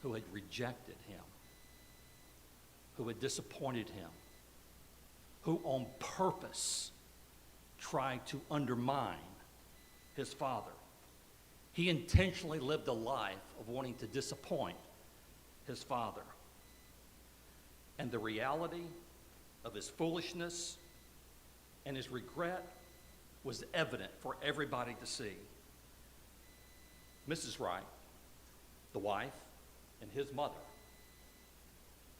who had rejected him, who had disappointed him, who on purpose tried to undermine his father. He intentionally lived a life of wanting to disappoint his father. And the reality of his foolishness and his regret was evident for everybody to see. Mrs. Wright, the wife, and his mother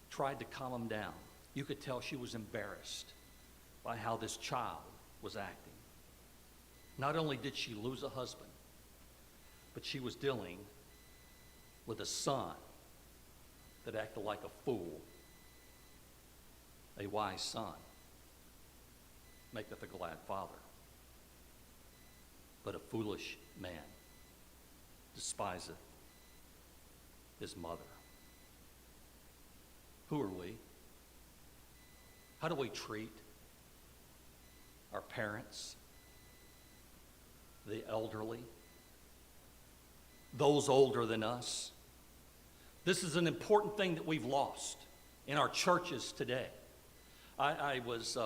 tried to calm him down. You could tell she was embarrassed by how this child was acting. Not only did she lose a husband, but she was dealing with a son that acted like a fool. A wise son maketh a glad father, but a foolish man despiseth his mother. Who are we? How do we treat our parents, the elderly, those older than us? This is an important thing that we've lost in our churches today. I was,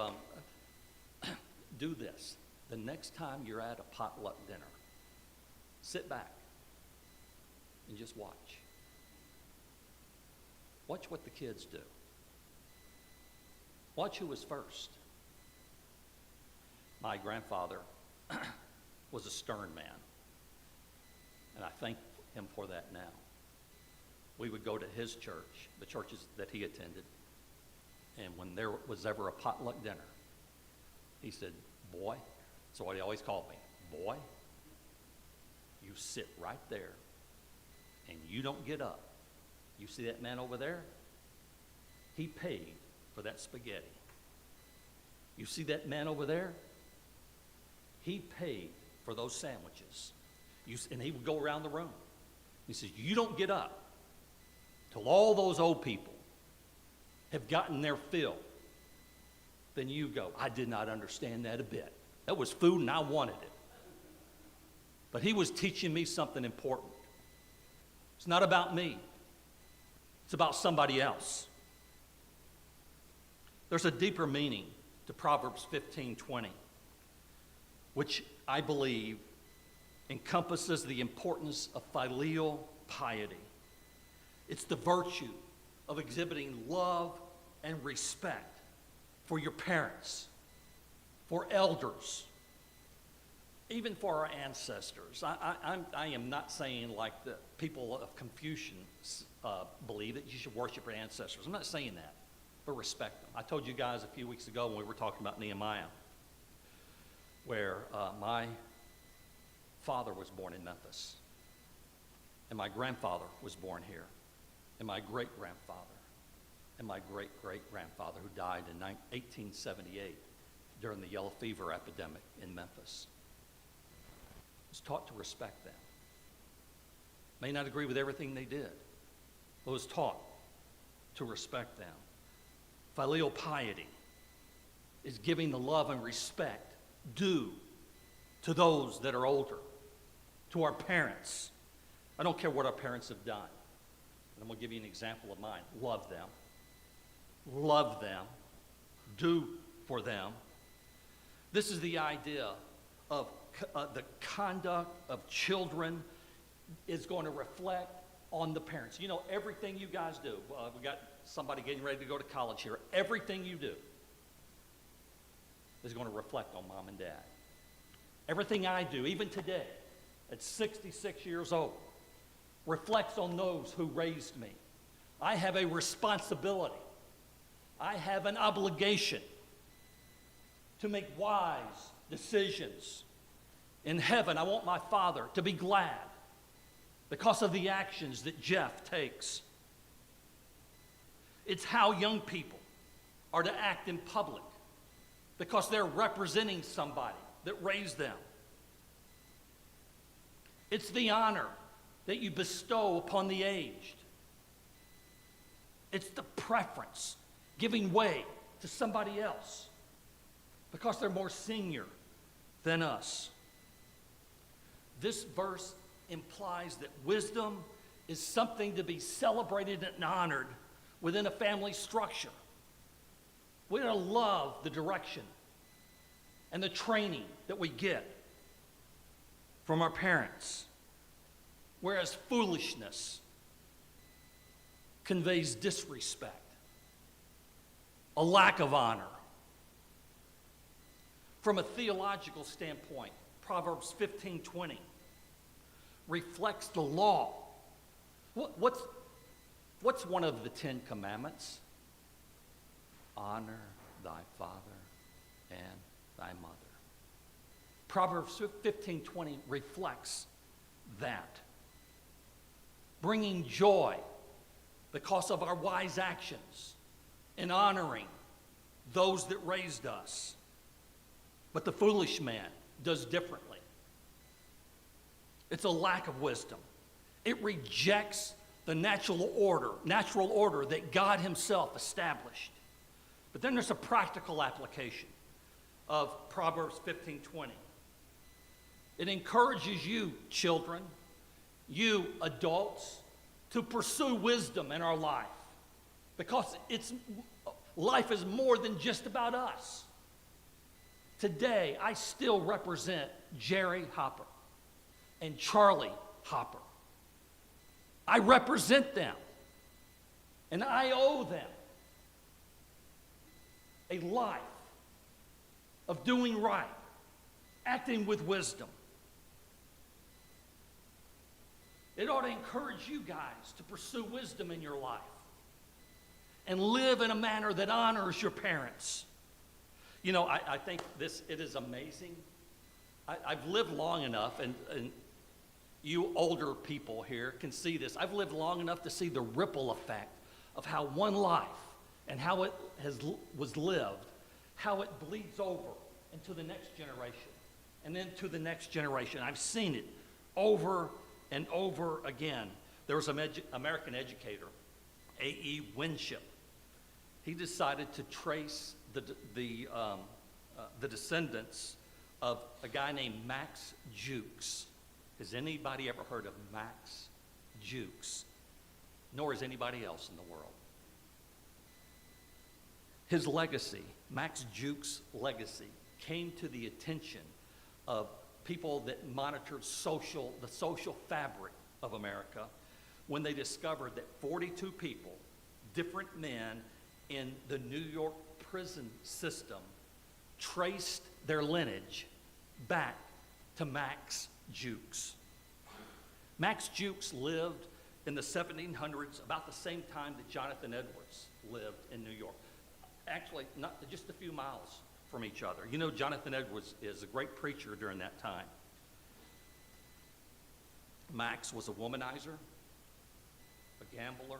do this. The next time you're at a potluck dinner, sit back and just watch. Watch what the kids do. Watch who was first. My grandfather was a stern man, and I thank him for that now. We would go to his church, the churches that he attended, and when there was ever a potluck dinner, he said, "Boy," that's what he always called me, "Boy, you sit right there and you don't get up. You see that man over there? He paid for that spaghetti. You see that man over there? He paid for those sandwiches." And he would go around the room. He says, "You don't get up till all those old people have gotten their fill. Then you go." I did not understand that a bit. That was food and I wanted it. But he was teaching me something important. It's not about me. It's about somebody else. There's a deeper meaning to Proverbs 15:20, which I believe encompasses the importance of filial piety. It's the virtue of exhibiting love and respect for your parents, for elders, even for our ancestors. I am not saying like the people of Confucius believe that you should worship your ancestors. I'm not saying that, but respect them. I told you guys a few weeks ago when we were talking about Nehemiah, where my father was born in Memphis, and my grandfather was born here, and my great-grandfather, and my great-great-grandfather who died in 1878 during the yellow fever epidemic in Memphis. I was taught to respect them. May not agree with everything they did, but was taught to respect them. Filial piety is giving the love and respect due to those that are older, to our parents. I don't care what our parents have done. And I'm going to give you an example of mine. Love them. Love them. Do for them. This is the idea of the conduct of children is going to reflect on the parents. You know, everything you guys do. We got somebody getting ready to go to college here. Everything you do is going to reflect on mom and dad. Everything I do, even today, at 66 years old, reflects on those who raised me. I have a responsibility. I have an obligation to make wise decisions. In heaven, I want my Father to be glad because of the actions that Jeff takes. It's how young people are to act in public because they're representing somebody that raised them. It's the honor that you bestow upon the aged. It's the preference, giving way to somebody else because they're more senior than us. This verse implies that wisdom is something to be celebrated and honored within a family structure. We're going to love the direction and the training that we get from our parents, whereas foolishness conveys disrespect, a lack of honor. From a theological standpoint, Proverbs 15:20 reflects the law. What's one of the 10 commandments? Honor thy father and thy mother. Proverbs 15:20 reflects that, bringing joy because of our wise actions in honoring those that raised us. But the foolish man does differently. It's a lack of wisdom. It rejects the natural order that God himself established. But then there's a practical application of Proverbs 15:20. It encourages you, children, you adults, to pursue wisdom in our life, because life is more than just about us. Today, I still represent Jerry Hopper and Charlie Hopper. I represent them, and I owe them a life of doing right, acting with wisdom. It ought to encourage you guys to pursue wisdom in your life and live in a manner that honors your parents. You know, I think it is amazing. I've lived long enough, and you older people here can see this. I've lived long enough to see the ripple effect of how one life and how it was lived, how it bleeds over into the next generation and then to the next generation. I've seen it over and over again. There was an American educator, A.E. Winship. He decided to trace the descendants of a guy named Max Jukes. Has anybody ever heard of Max Jukes? Nor has anybody else in the world. His legacy, Max Jukes' legacy, came to the attention of people that monitored the social fabric of America when they discovered that 42 people, different men in the New York prison system, traced their lineage back to Max Jukes. Max Jukes lived in the 1700s, about the same time that Jonathan Edwards lived in New York. Actually, not just a few miles from each other. You know, Jonathan Edwards is a great preacher during that time. Max was a womanizer, a gambler,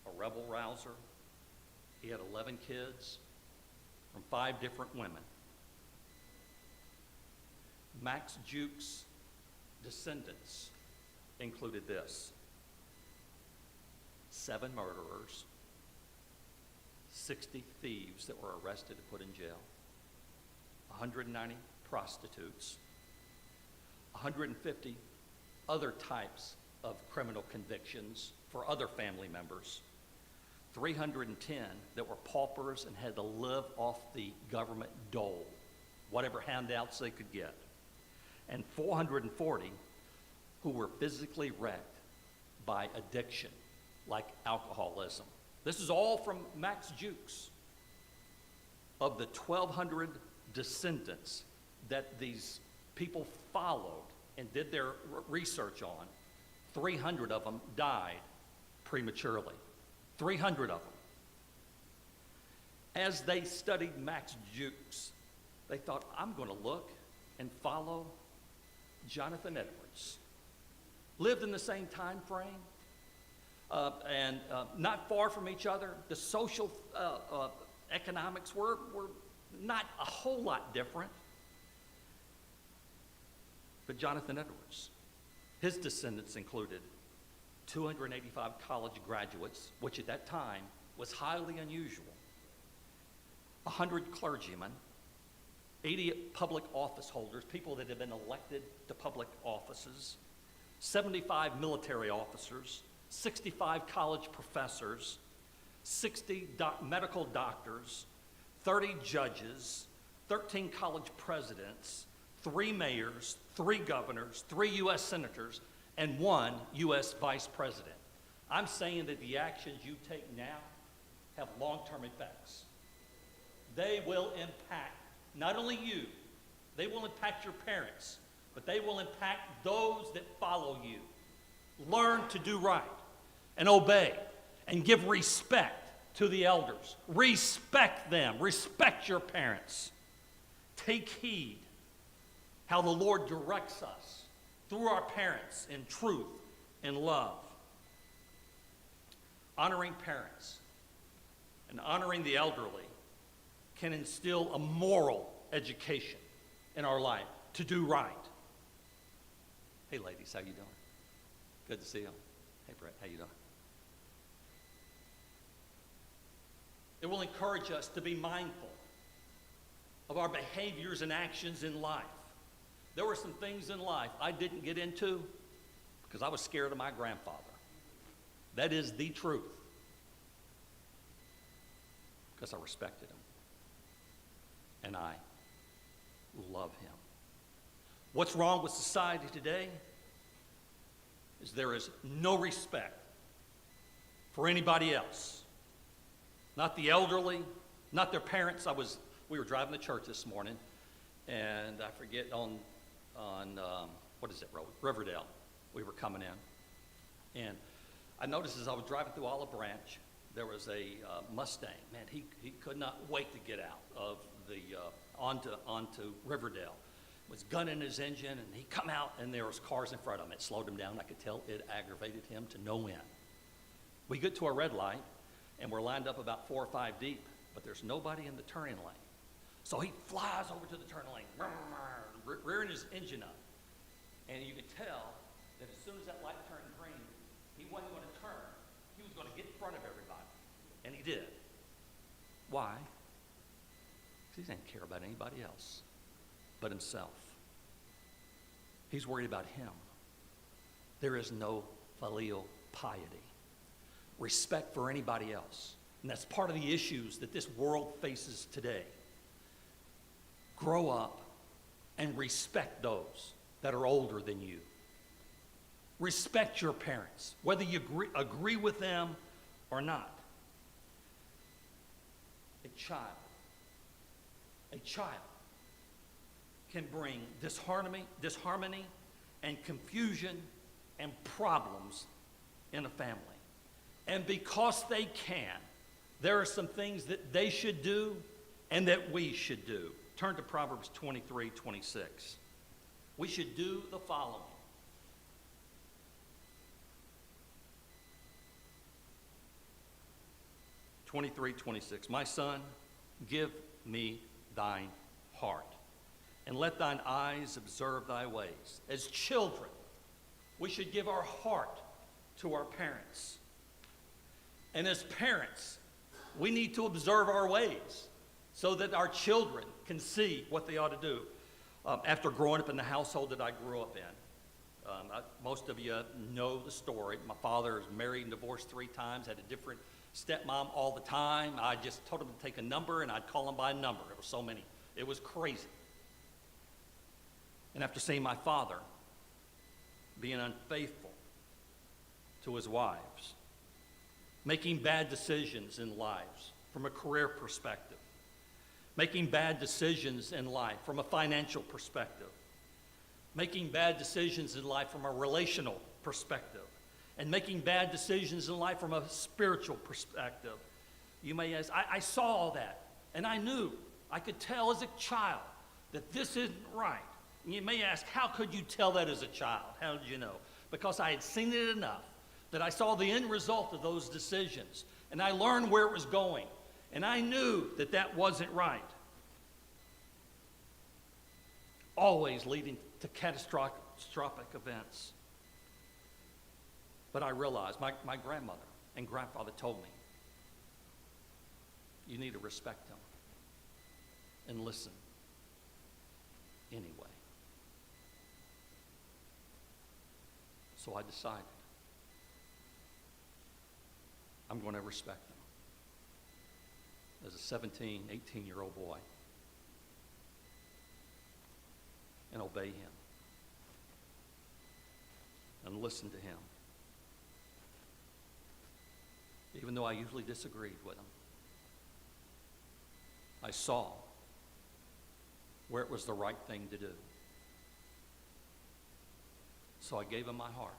a rebel rouser. He had 11 kids from 5 different women. Max Jukes' descendants included this: 7 murderers, 60 thieves that were arrested and put in jail, 190 prostitutes, 150 other types of criminal convictions for other family members, 310 that were paupers and had to live off the government dole, whatever handouts they could get, and 440 who were physically wrecked by addiction, like alcoholism. This is all from Max Jukes. Of the 1,200 descendants that these people followed and did their research on, 300 of them died prematurely. 300 of them. As they studied Max Jukes, they thought, I'm going to look and follow Jonathan Edwards. Lived in the same time frame, and not far from each other. The social economics were not a whole lot different. But Jonathan Edwards, his descendants included 285 college graduates, which at that time was highly unusual, 100 clergymen, 80 public office holders, people that had been elected to public offices, 75 military officers, 65 college professors, 60 medical doctors, 30 judges, 13 college presidents, 3 mayors, 3 governors, 3 U.S. senators, and 1 U.S. vice president. I'm saying that the actions you take now have long-term effects. They will impact not only you, they will impact your parents, but they will impact those that follow you. Learn to do right and obey and give respect to the elders. Respect them. Respect your parents. Take heed how the Lord directs us through our parents in truth and love. Honoring parents and honoring the elderly can instill a moral education in our life to do right. Hey ladies, how you doing? Good to see you. Hey Brett, how you doing? It will encourage us to be mindful of our behaviors and actions in life. There were some things in life I didn't get into because I was scared of my grandfather. That is the truth. Because I respected him. And I love him. What's wrong with society today is there is no respect for anybody else. Not the elderly, not their parents. We were driving to church this morning, and I forget on what is that road? Riverdale. We were coming in, and I noticed as I was driving through Olive Branch, there was a Mustang. Man, he could not wait to get out of the onto Riverdale. Was gunning his engine, and he come out, and there was cars in front of him. It slowed him down. I could tell it aggravated him to no end. We get to a red light, and we're lined up about 4 or 5 deep, but there's nobody in the turning lane. So he flies over to the turning lane, rearing his engine up. And you could tell that as soon as that light turned green, he wasn't going to turn. He was going to get in front of everybody. And he did. Why? Because he didn't care about anybody else but himself. He's worried about him. There is no filial piety. Respect for anybody else. And that's part of the issues that this world faces today. Grow up and respect those that are older than you. Respect your parents, whether you agree with them or not. A child can bring disharmony and confusion and problems in a family. And because they can, there are some things that they should do and that we should do. Turn to Proverbs 23:26. We should do the following. My son, give me thine heart, and let thine eyes observe thy ways. As children, we should give our heart to our parents. And as parents, we need to observe our ways so that our children can see what they ought to do. After growing up in the household that I grew up in, most of you know the story. My father is married and divorced 3 times, had a different stepmom all the time. I just told him to take a number, and I'd call him by number. There were so many. It was crazy. And after seeing my father being unfaithful to his wives, making bad decisions in lives from a career perspective, making bad decisions in life from a financial perspective, making bad decisions in life from a relational perspective, and making bad decisions in life from a spiritual perspective. You may ask, I saw all that, and I knew, I could tell as a child that this isn't right. And you may ask, how could you tell that as a child? How did you know? Because I had seen it enough that I saw the end result of those decisions, and I learned where it was going, and I knew that that wasn't right. Always leading to catastrophic events. But I realized, my grandmother and grandfather told me, you need to respect them and listen anyway. So I decided I'm going to respect him as a 17, 18-year-old boy and obey him and listen to him. Even though I usually disagreed with him, I saw where it was the right thing to do. So I gave him my heart.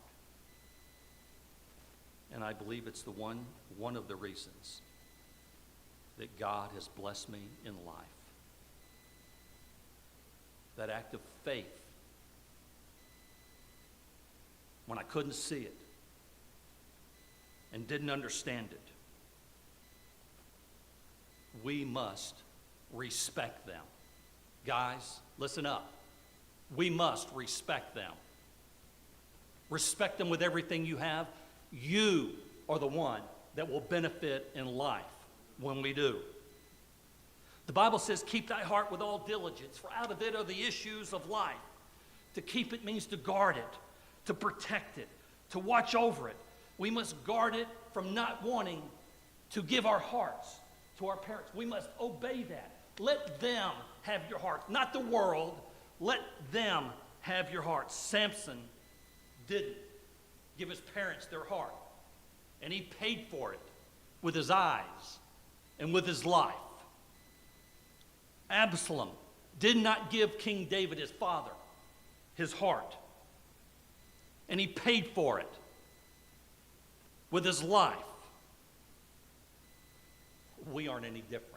And I believe it's one of the reasons that God has blessed me in life. That act of faith, when I couldn't see it and didn't understand it, we must respect them. Guys, listen up. We must respect them. Respect them with everything you have. You are the one that will benefit in life when we do. The Bible says, keep thy heart with all diligence, for out of it are the issues of life. To keep it means to guard it, to protect it, to watch over it. We must guard it from not wanting to give our hearts to our parents. We must obey that. Let them have your heart, not the world. Let them have your heart. Samson didn't give his parents their heart, and he paid for it with his eyes and with his life. Absalom did not give King David, his father, his heart, and he paid for it with his life. We aren't any different.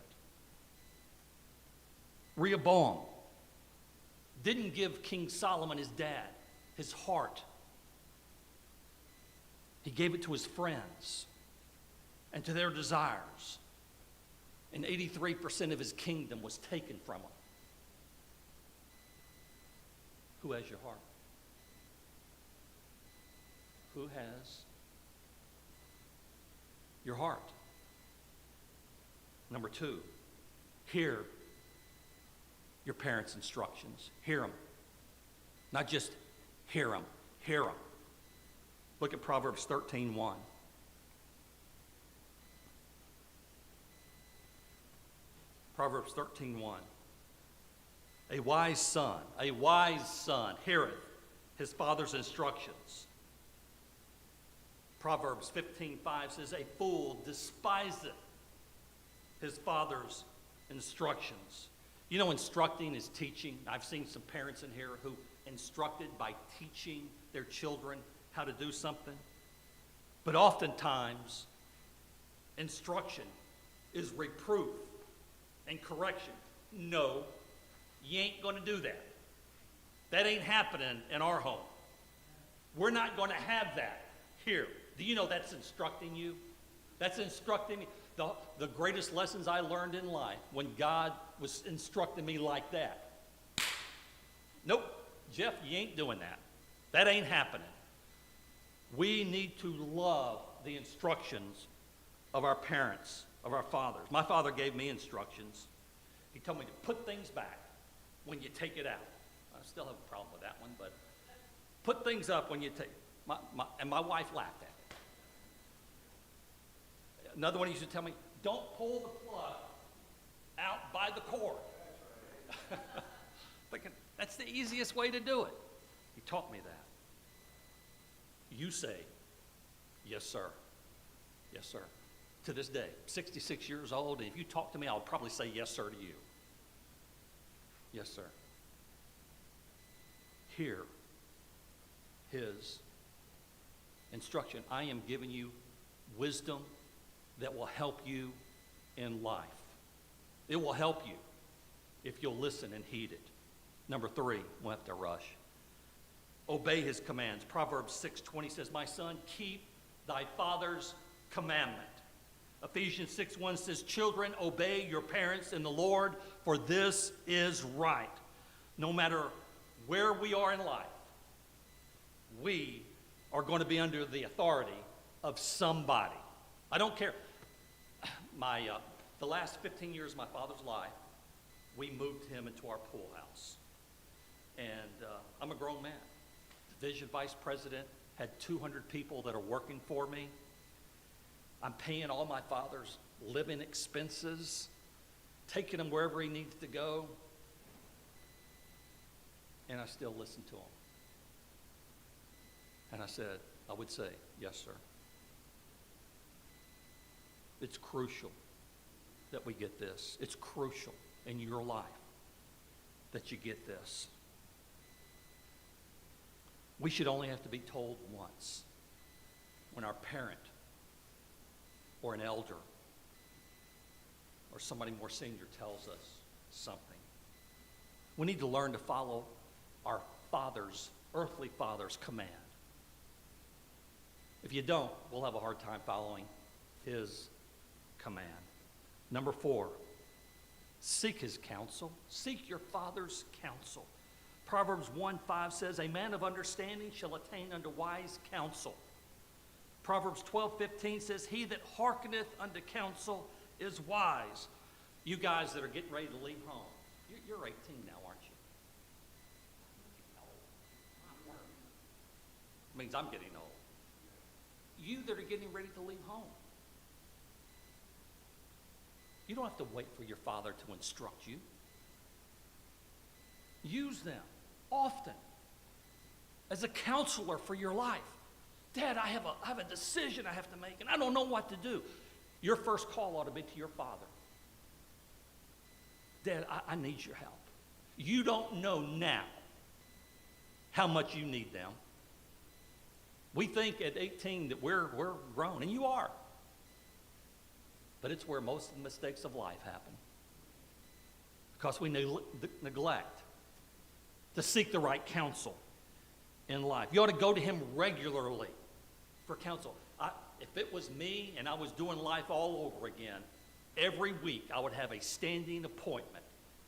Rehoboam didn't give King Solomon, his dad, his heart. He gave it to his friends and to their desires. And 83% of his kingdom was taken from him. Who has your heart? Who has your heart? Number two, hear your parents' instructions. Hear them. Not just hear them. Hear them. Look at Proverbs 13:1. Proverbs 13:1. A wise son heareth his father's instructions. Proverbs 15:5 says, a fool despiseth his father's instructions. You know, instructing is teaching. I've seen some parents in here who instructed by teaching their children how to do something. But oftentimes, instruction is reproof and correction. No, you ain't going to do that. That ain't happening in our home. We're not going to have that here. Do you know that's instructing you? That's instructing me. The greatest lessons I learned in life when God was instructing me like that. Nope, Jeff, you ain't doing that. That ain't happening. We need to love the instructions of our parents, of our fathers. My father gave me instructions. He told me to put things back when you take it out. I still have a problem with that one, but put things up when you take it. And my wife laughed at it. Another one he used to tell me, don't pull the plug out by the cord. Thinking, that's the easiest way to do it. He taught me that. You say, yes, sir. Yes, sir. To this day, 66 years old, and if you talk to me, I'll probably say yes, sir, to you. Yes, sir. Hear his instruction. I am giving you wisdom that will help you in life. It will help you if you'll listen and heed it. Number three, we'll have to rush. Obey his commands. Proverbs 6:20 says, my son, keep thy father's commandment. Ephesians 6:1 says, children, obey your parents in the Lord, for this is right. No matter where we are in life, we are going to be under the authority of somebody. I don't care. The last 15 years of my father's life, we moved him into our pool house. And I'm a grown man, division vice president, had 200 people that are working for me. I'm paying all my father's living expenses, taking him wherever he needs to go, and I still listen to him. And I would say, yes, sir. It's crucial that we get this. It's crucial in your life that you get this. We should only have to be told once when our parent or an elder or somebody more senior tells us something. We need to learn to follow our earthly father's command. If you don't, we'll have a hard time following his command. Number 4, seek his counsel. Seek your father's counsel. Proverbs 1:5 says, a man of understanding shall attain unto wise counsel. Proverbs 12:15 says, he that hearkeneth unto counsel is wise. You guys that are getting ready to leave home, you're 18 now, aren't you? It means I'm getting old. You that are getting ready to leave home, you don't have to wait for your father to instruct you. Use them often as a counselor for your life. Dad, I have a decision I have to make, and I don't know what to do. Your first call ought to be to your father. Dad, I need your help. You don't know now how much you need them. We think at 18 that we're grown, and you are. But it's where most of the mistakes of life happen. Because we neglect to seek the right counsel in life. You ought to go to him regularly for counsel. If it was me and I was doing life all over again, every week I would have a standing appointment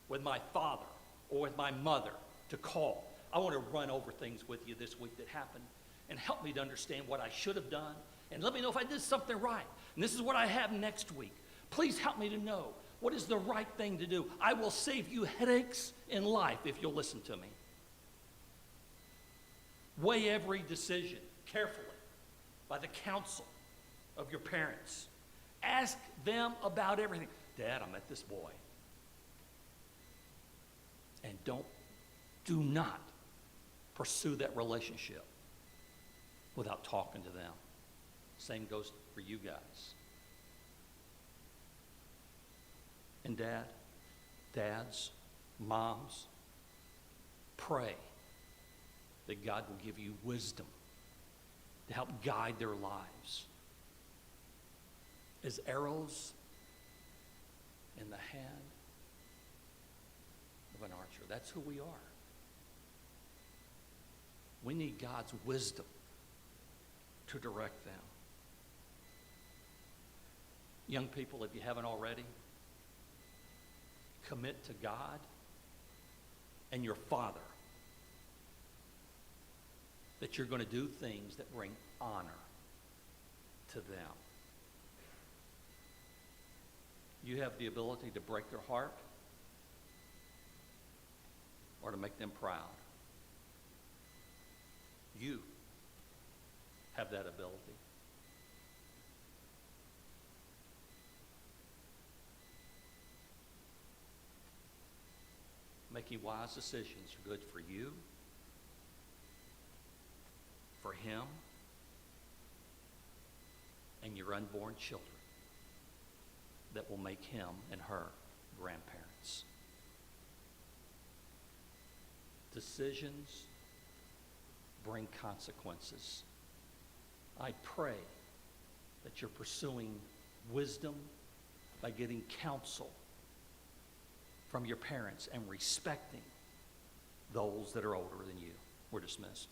with my father or with my mother to call. I want to run over things with you this week that happened and help me to understand what I should have done and let me know if I did something right. And this is what I have next week. Please help me to know what is the right thing to do. I will save you headaches in life if you'll listen to me. Weigh every decision carefully by the counsel of your parents. Ask them about everything. Dad, I met this boy. And do not pursue that relationship without talking to them. Same goes for you guys. And dads, moms, pray that God will give you wisdom to help guide their lives as arrows in the hand of an archer. That's who we are. We need God's wisdom to direct them. Young people, if you haven't already, commit to God and your Father that you're going to do things that bring honor to them. You have the ability to break their heart or to make them proud. You have that ability. Making wise decisions are good for you, for him, and your unborn children that will make him and her grandparents. Decisions bring consequences. I pray that you're pursuing wisdom by getting counsel from your parents and respecting those that are older than you. We're dismissed.